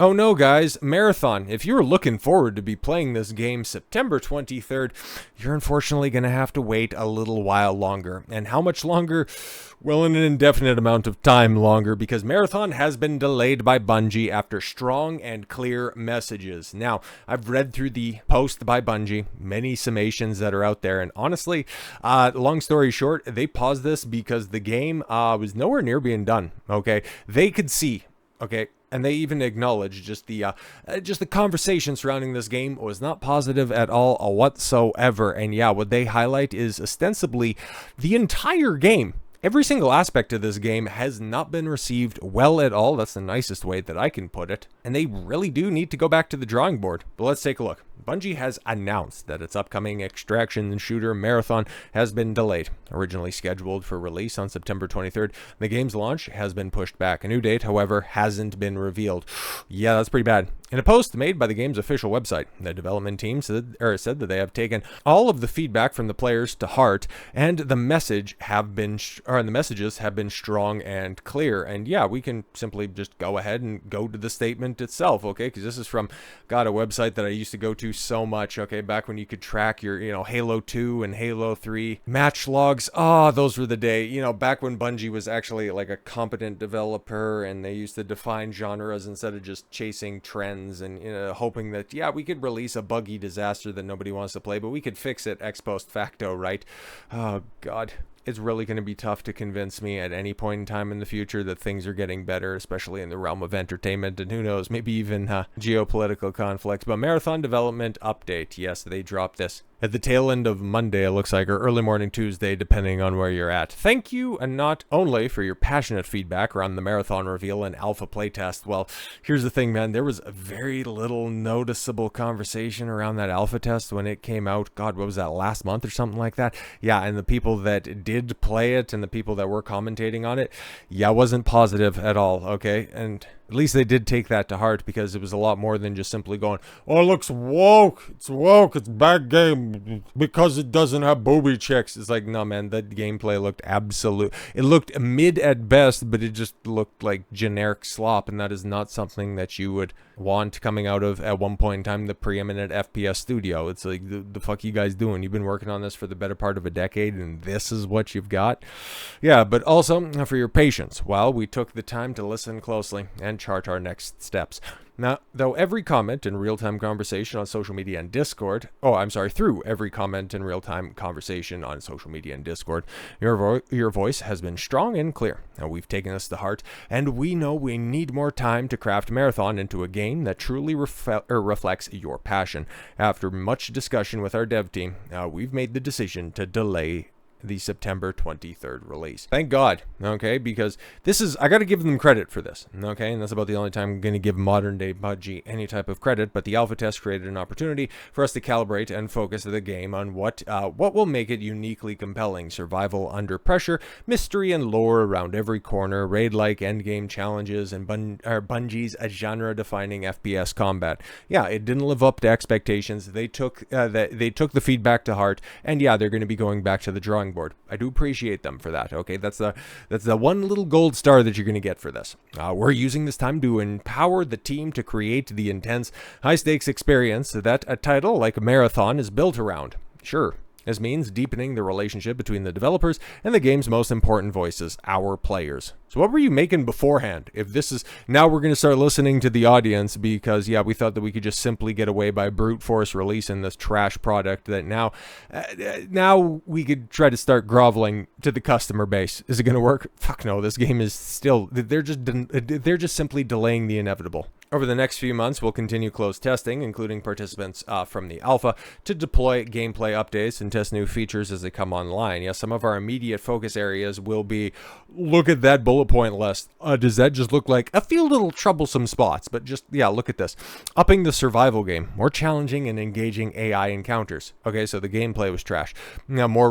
Oh no, guys, Marathon, if you're looking forward to be playing this game September 23rd, you're unfortunately going to have to wait a little while longer. And how much longer? Well, an indefinite amount of time longer, because Marathon has been delayed by Bungie after strong and clear messages. Now, I've read through the post by Bungie, many summations that are out there, and honestly, long story short, they paused this because the game was nowhere near being done, okay? They could see, okay? And they even acknowledged just the conversation surrounding this game was not positive at all whatsoever. And yeah, what they highlight is ostensibly the entire game. Every single aspect of this game has not been received well at all. That's the nicest way that I can put it. And they really do need to go back to the drawing board. But let's take a look. Bungie has announced that its upcoming extraction shooter Marathon has been delayed. Originally scheduled for release on September 23rd, the game's launch has been pushed back. A new date, however, hasn't been revealed. Yeah, that's pretty bad. In a post made by the game's official website, the development team said that they have taken all of the feedback from the players to heart, and the messages have been strong and clear. And yeah, we can simply just go ahead and go to the statement itself, okay? Because this is from, God, a website that I used to go to so much, okay? Back when you could track your, Halo 2 and Halo 3 match logs. Oh, those were the day. Back when Bungie was actually like a competent developer, and they used to define genres instead of just chasing trends and hoping that, yeah, we could release a buggy disaster that nobody wants to play, but we could fix it ex post facto, right? Oh, God. It's really going to be tough to convince me at any point in time in the future that things are getting better, especially in the realm of entertainment, and who knows, maybe even geopolitical conflicts. But Marathon development update. Yes, they dropped this at the tail end of Monday, it looks like, or early morning Tuesday, depending on where you're at. Thank you, and not only for your passionate feedback around the Marathon reveal and alpha playtest. Well, here's the thing, man. There was a very little noticeable conversation around that alpha test when it came out. God, what was that, last month or something like that? Yeah, and the people that did play it and the people that were commentating on it, yeah, wasn't positive at all, okay? And at least they did take that to heart, because it was a lot more than just simply going, oh, it looks woke, it's bad game because it doesn't have booby chicks. It's like, no, man, that gameplay looked it looked mid at best, but it just looked like generic slop, and that is not something that you would want coming out of, at one point in time, the preeminent FPS studio. It's like, the fuck you guys doing? You've been working on this for the better part of a decade, and this is what you've got? Yeah, but also for your patience while we took the time to listen closely and chart our next steps. Now, though every comment and real-time conversation on social media and Discord, through every comment and real-time conversation on social media and Discord, your voice has been strong and clear. Now, we've taken this to heart, and we know we need more time to craft Marathon into a game that truly reflects your passion. After much discussion with our dev team, we've made the decision to delay the September 23rd release. Thank God, okay, because I got to give them credit for this, okay, and that's about the only time I'm going to give modern day Bungie any type of credit. But the alpha test created an opportunity for us to calibrate and focus the game on what will make it uniquely compelling: survival under pressure, mystery and lore around every corner, raid-like endgame challenges, and Bungie's genre-defining FPS combat. Yeah, it didn't live up to expectations. They took the feedback to heart, and yeah, they're going to be going back to the drawing board. I do appreciate them for that, okay? That's the one little gold star that you're going to get for this. We're using this time to empower the team to create the intense, high-stakes experience that a title like Marathon is built around. Sure, this means deepening the relationship between the developers and the game's most important voices, our players. So what were you making beforehand? If this is, now we're going to start listening to the audience, because, yeah, we thought that we could just simply get away by brute force releasing this trash product, that now we could try to start groveling to the customer base. Is it going to work? Fuck no, this game is still, they're just simply delaying the inevitable. Over the next few months, we'll continue closed testing, including participants from the alpha, to deploy gameplay updates and test new features as they come online. Yeah, some of our immediate focus areas will be, look at that bullet point list. Does that just look like a few little troublesome spots? But just, yeah, look at this. Upping the survival game, more challenging and engaging AI encounters. Okay, so the gameplay was trash. Now, more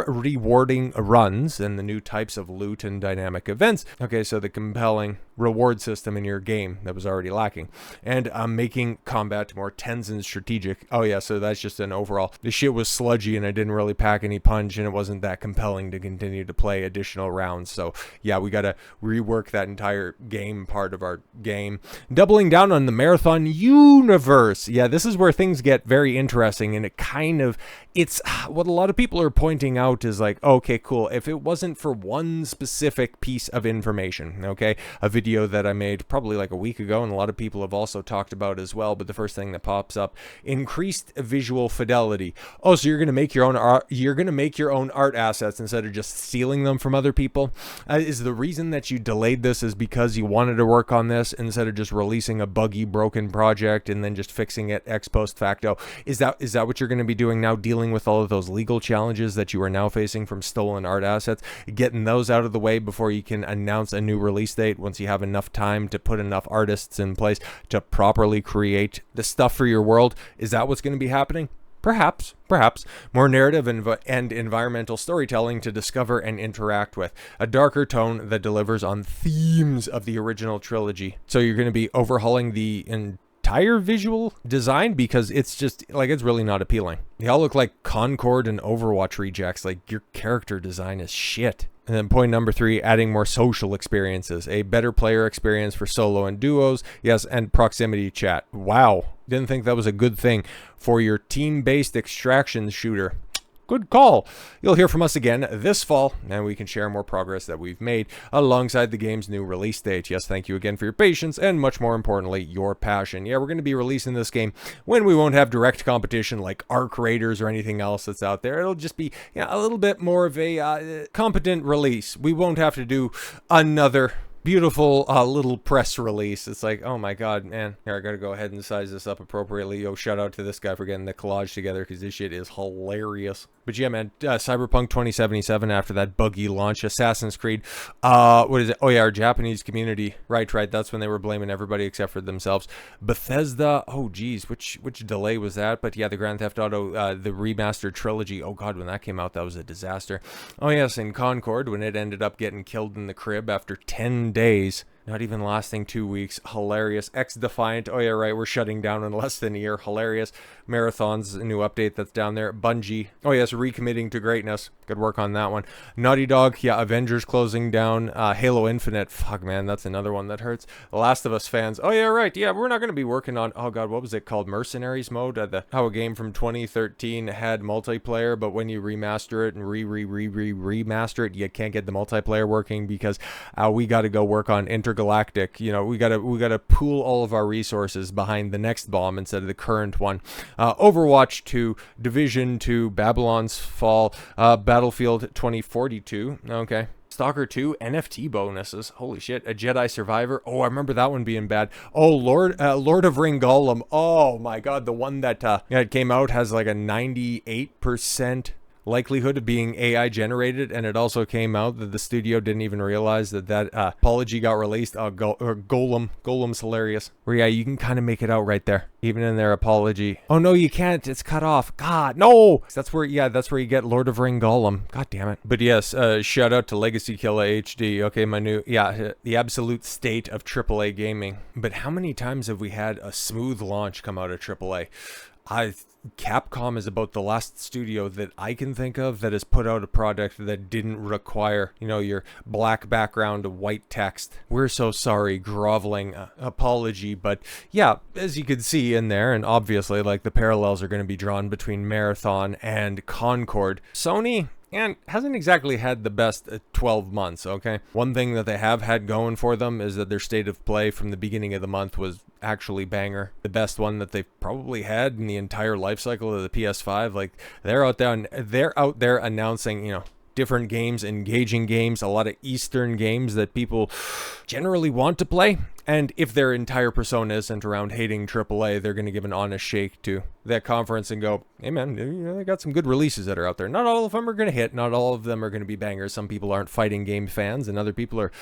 rewarding runs and the new types of loot and dynamic events. Okay, so the compelling reward system in your game that was already lacking, and making combat more tense and strategic. Oh yeah, so that's just an overall. The shit was sludgy, and I didn't really pack any punch, and it wasn't that compelling to continue to play additional rounds. So yeah, we gotta rework that entire game part of our game. Doubling down on the marathon universe. Yeah, this is where things get very interesting, and it's what a lot of people are pointing out is like, okay, cool. If it wasn't for one specific piece of information, okay, a video that I made probably like a week ago, and a lot of people have also talked about as well, but the first thing that pops up, increased visual fidelity. Oh, so you're going to make your own art, you're going to make your own art assets instead of just stealing them from other people? Is the reason that you delayed this is because you wanted to work on this instead of just releasing a buggy, broken project and then just fixing it ex post facto? Is that what you're going to be doing now, dealing with all of those legal challenges that you are now facing from stolen art assets, getting those out of the way before you can announce a new release date, once you have enough time to put enough artists in place to properly create the stuff for your world? Is that what's going to be happening? Perhaps. More narrative and environmental storytelling to discover and interact with. A darker tone that delivers on themes of the original trilogy. So you're going to be overhauling the entire visual design, because it's just like, it's really not appealing. They all look like Concord and Overwatch rejects. Like, your character design is shit. And then point number 3, adding more social experiences. A better player experience for solo and duos. Yes, and proximity chat. Wow. Didn't think that was a good thing for your team-based extraction shooter. Good call. You'll hear from us again this fall, and we can share more progress that we've made alongside the game's new release date. Yes, thank you again for your patience, and much more importantly, your passion. Yeah, we're going to be releasing this game when we won't have direct competition like Arc Raiders or anything else that's out there. It'll just be a little bit more of a competent release. We won't have to do another beautiful little press release. It's like, oh my god, man. Here, I gotta go ahead and size this up appropriately. Yo, shout out to this guy for getting the collage together, because this shit is hilarious. But yeah, man, Cyberpunk 2077 after that buggy launch. Assassin's Creed, what is it? Oh yeah, our Japanese community. Right, that's when they were blaming everybody except for themselves. Bethesda, oh geez, which delay was that? But yeah, the Grand Theft Auto, the remastered trilogy. Oh god, when that came out, that was a disaster. Oh yes, in Concord, when it ended up getting killed in the crib after 10 days. Not even lasting 2 weeks. Hilarious. X-Defiant. Oh yeah, right. We're shutting down in less than a year. Hilarious. Marathon's a new update that's down there. Bungie. Oh yes, recommitting to greatness. Good work on that one. Naughty Dog. Yeah, Avengers closing down. Halo Infinite. Fuck, man, that's another one that hurts. The Last of Us fans. Oh yeah, right. Yeah, we're not going to be working on, oh god, what was it called? Mercenaries mode? How a game from 2013 had multiplayer, but when you remaster it and remaster it, you can't get the multiplayer working because we got to go work on intergalactic. We gotta pool all of our resources behind the next bomb instead of the current one. Overwatch 2, Division 2, Babylon's Fall, Battlefield 2042. Okay. Stalker 2, NFT bonuses. Holy shit. A Jedi Survivor. Oh, I remember that one being bad. Oh, Lord of Ring Golem. Oh my god, the one that it came out has like a 98% likelihood of being AI generated, and it also came out that the studio didn't even realize that apology got released. Golem's hilarious. Where yeah, you can kind of make it out right there, even in their apology. Oh no, you can't. It's cut off. God, no. That's where you get Lord of Ring Golem. God damn it. But yes, shout out to Legacy Killer HD. Okay, my new the absolute state of AAA gaming. But how many times have we had a smooth launch come out of AAA? Capcom is about the last studio that I can think of that has put out a product that didn't require, your black background, white text. We're so sorry, groveling apology. But yeah, as you can see in there, and obviously like the parallels are going to be drawn between Marathon and Concord. Sony and hasn't exactly had the best 12 months, okay? One thing that they have had going for them is that their state of play from the beginning of the month was actually banger. The best one that they've probably had in the entire life cycle of the PS5. Like, they're out there announcing, different games, engaging games, a lot of Eastern games that people generally want to play. And if their entire persona isn't around hating AAA, they're going to give an honest shake to that conference and go, hey man, they got some good releases that are out there. Not all of them are going to hit. Not all of them are going to be bangers. Some people aren't fighting game fans, and other people are,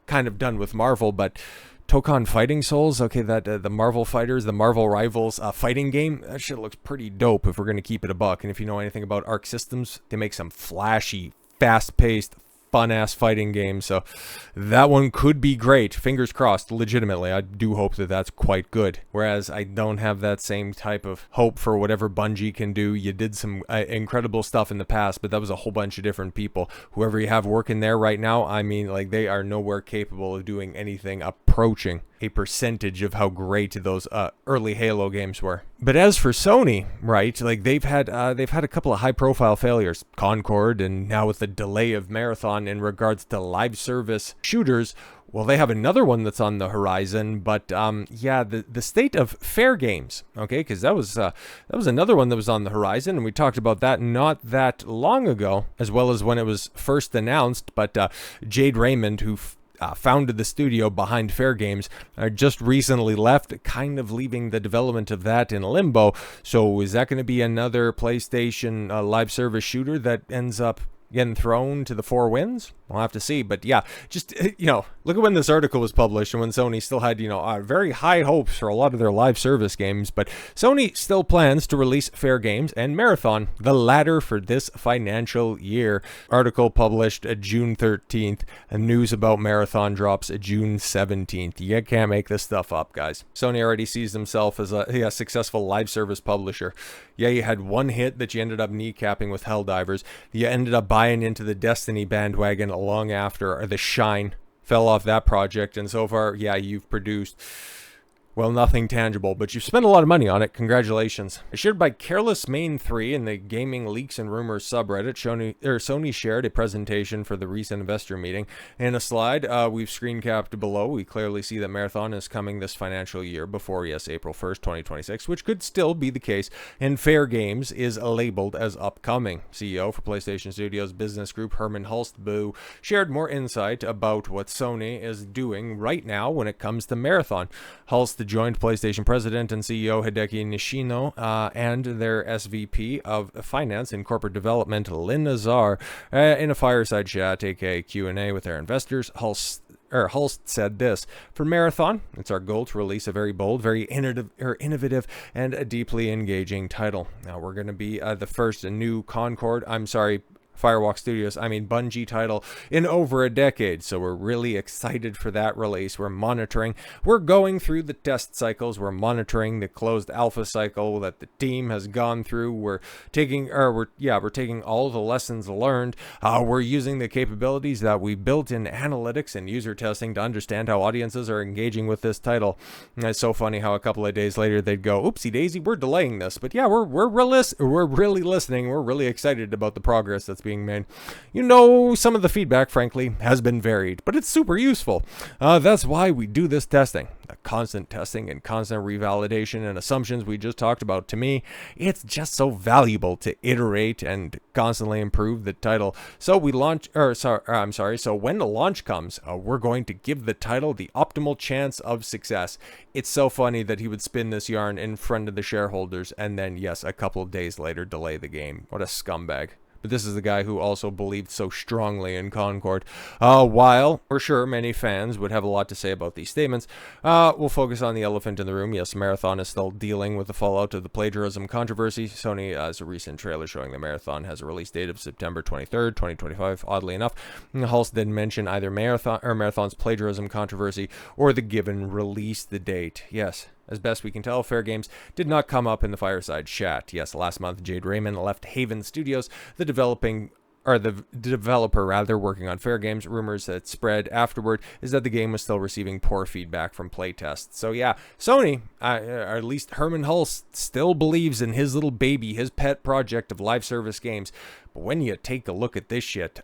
kind of done with Marvel. But Tokon Fighting Souls, okay, that the Marvel Fighters, the Marvel Rivals fighting game, that shit looks pretty dope if we're going to keep it a buck. And if you know anything about Arc Systems, they make some flashy, fast-paced, fun-ass fighting game. So that one could be great. Fingers crossed, legitimately. I do hope that that's quite good. Whereas I don't have that same type of hope for whatever Bungie can do. You did some incredible stuff in the past, but that was a whole bunch of different people. Whoever you have working there right now, I mean, like, they are nowhere capable of doing anything approaching a percentage of how great those early Halo games were. But as for Sony, right, like they've had a couple of high-profile failures, Concord, and now with the delay of Marathon in regards to live service shooters. Well, they have another one that's on the horizon, but yeah, the state of FairGames, okay, because that was another one that was on the horizon, and we talked about that not that long ago, as well as when it was first announced. But Jade Raymond, who founded the studio behind FairGames, just recently left, kind of leaving the development of that in limbo. So is that going to be another PlayStation live service shooter that ends up getting thrown to the four winds? We'll have to see. But yeah, just, look at when this article was published and when Sony still had, very high hopes for a lot of their live service games. But Sony still plans to release FairGames and Marathon, the latter for this financial year. Article published June 13th. And news about Marathon drops June 17th. You can't make this stuff up, guys. Sony already sees themselves as a successful live service publisher. Yeah, you had one hit that you ended up kneecapping with HellDivers. You ended up buying into the Destiny bandwagon long after the shine fell off that project, and so far, yeah, you've produced, well, nothing tangible, but you've spent a lot of money on it. Congratulations. Shared by Careless Main 3 in the Gaming Leaks and Rumors subreddit, Sony shared a presentation for the recent investor meeting. In a slide we've screen capped below, we clearly see that Marathon is coming this financial year before, yes, April 1st, 2026, which could still be the case, and FairGames is labeled as upcoming. CEO for PlayStation Studios Business Group, Herman Hulstboo, shared more insight about what Sony is doing right now when it comes to Marathon. Hulst joined PlayStation President and CEO Hideki Nishino and their SVP of Finance and Corporate Development, Lynn Nazar, in a fireside chat, aka Q&A with their investors. Hulst said this: "For Marathon, it's our goal to release a very bold, very innovative, and a deeply engaging title. Now, we're going to be the first new Firewalk Studios, Bungie title in over a decade, so we're really excited for that release. We're going through the test cycles, we're monitoring the closed alpha cycle that the team has gone through. We're taking all the lessons learned. We're using the capabilities that we built in analytics and user testing to understand how audiences are engaging with this title." And it's so funny how a couple of days later they'd go, "Oopsie daisy, we're delaying this." But yeah, we're really listening. We're really excited about the progress that's being made. Some of the feedback, frankly, has been varied, but it's super useful. That's why we do this testing. The constant testing and constant revalidation and assumptions we just talked about. To me, it's just so valuable to iterate and constantly improve the title. So when the launch comes, we're going to give the title the optimal chance of success. It's so funny that he would spin this yarn in front of the shareholders and then, yes, a couple of days later delay the game. What a scumbag. But this is the guy who also believed so strongly in Concord. While, for sure, many fans would have a lot to say about these statements, we'll focus on the elephant in the room. Yes, Marathon is still dealing with the fallout of the plagiarism controversy. Sony has a recent trailer showing the Marathon has a release date of September 23rd, 2025, oddly enough. Hulst didn't mention either Marathon's plagiarism controversy or the given release date. Yes. As best we can tell, FairGames did not come up in the fireside chat. Yes, last month, Jade Raymond left Haven Studios, the developer working on FairGames. Rumors that spread afterward is that the game was still receiving poor feedback from playtests. So yeah, Sony, or at least Herman Hulst, still believes in his little baby, his pet project of live service games. But when you take a look at this shit,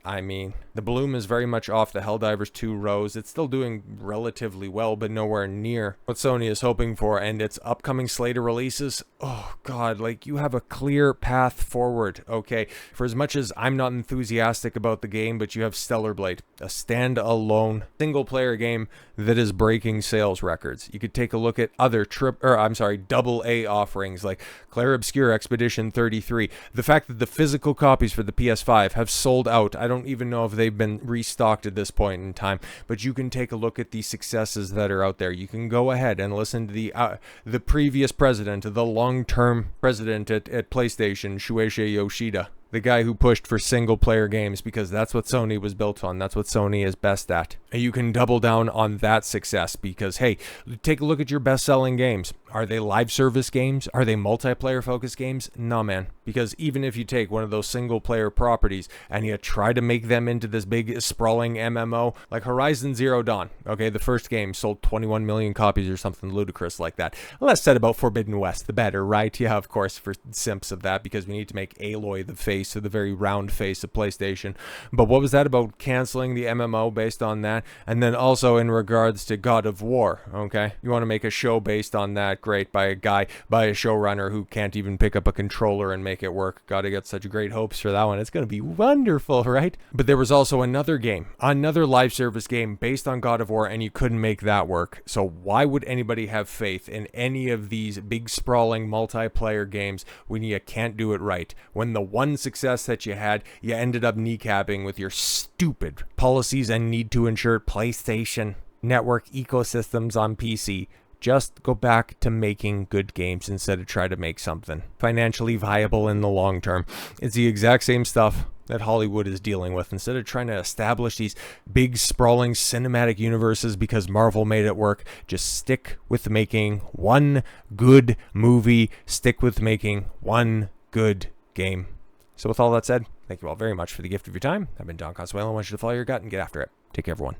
the bloom is very much off the HellDivers 2 rose. It's still doing relatively well, but nowhere near what Sony is hoping for. And its upcoming slate of releases, oh god, you have a clear path forward, okay? For as much as I'm not enthusiastic about the game, but you have Stellar Blade, a standalone single-player game that is breaking sales records. You could take a look at other double A offerings like Clair Obscur Expedition 33. The fact that the physical copies for the PS5 have sold out. I don't even know if they've been restocked at this point in time, but you can take a look at the successes that are out there. You can go ahead and listen to the previous president, the long-term president at PlayStation, Shueisha Yoshida. the guy who pushed for single-player games, because that's what Sony was built on. That's what Sony is best at. And you can double down on that success because, hey, take a look at your best-selling games. Are they live service games? Are they multiplayer-focused games? No, man. Because even if you take one of those single-player properties and you try to make them into this big, sprawling MMO, like Horizon Zero Dawn, okay, the first game sold 21 million copies or something ludicrous like that. Less said about Forbidden West, the better, right? Yeah, of course, for simps of that, because we need to make Aloy the face, or the very round face of PlayStation. But what was that about canceling the MMO based on that? And then also in regards to God of War, okay? You want to make a show based on that, great, by a showrunner who can't even pick up a controller and make it work. Gotta get such great hopes for that one. It's gonna be wonderful, right? But there was also another game, another live service game based on God of War, and you couldn't make that work. So why would anybody have faith in any of these big sprawling multiplayer games when you can't do it right? When the one success that you had, you ended up kneecapping with your stupid policies and need to ensure PlayStation network ecosystems on PC. Just go back to making good games instead of try to make something financially viable in the long term. It's the exact same stuff that Hollywood is dealing with. Instead of trying to establish these big sprawling cinematic universes because Marvel made it work, just stick with making one good movie, stick with making one good game. So with all that said, thank you all very much for the gift of your time. I've been Don Consuelo. I want you to follow your gut and get after it. Take care, everyone.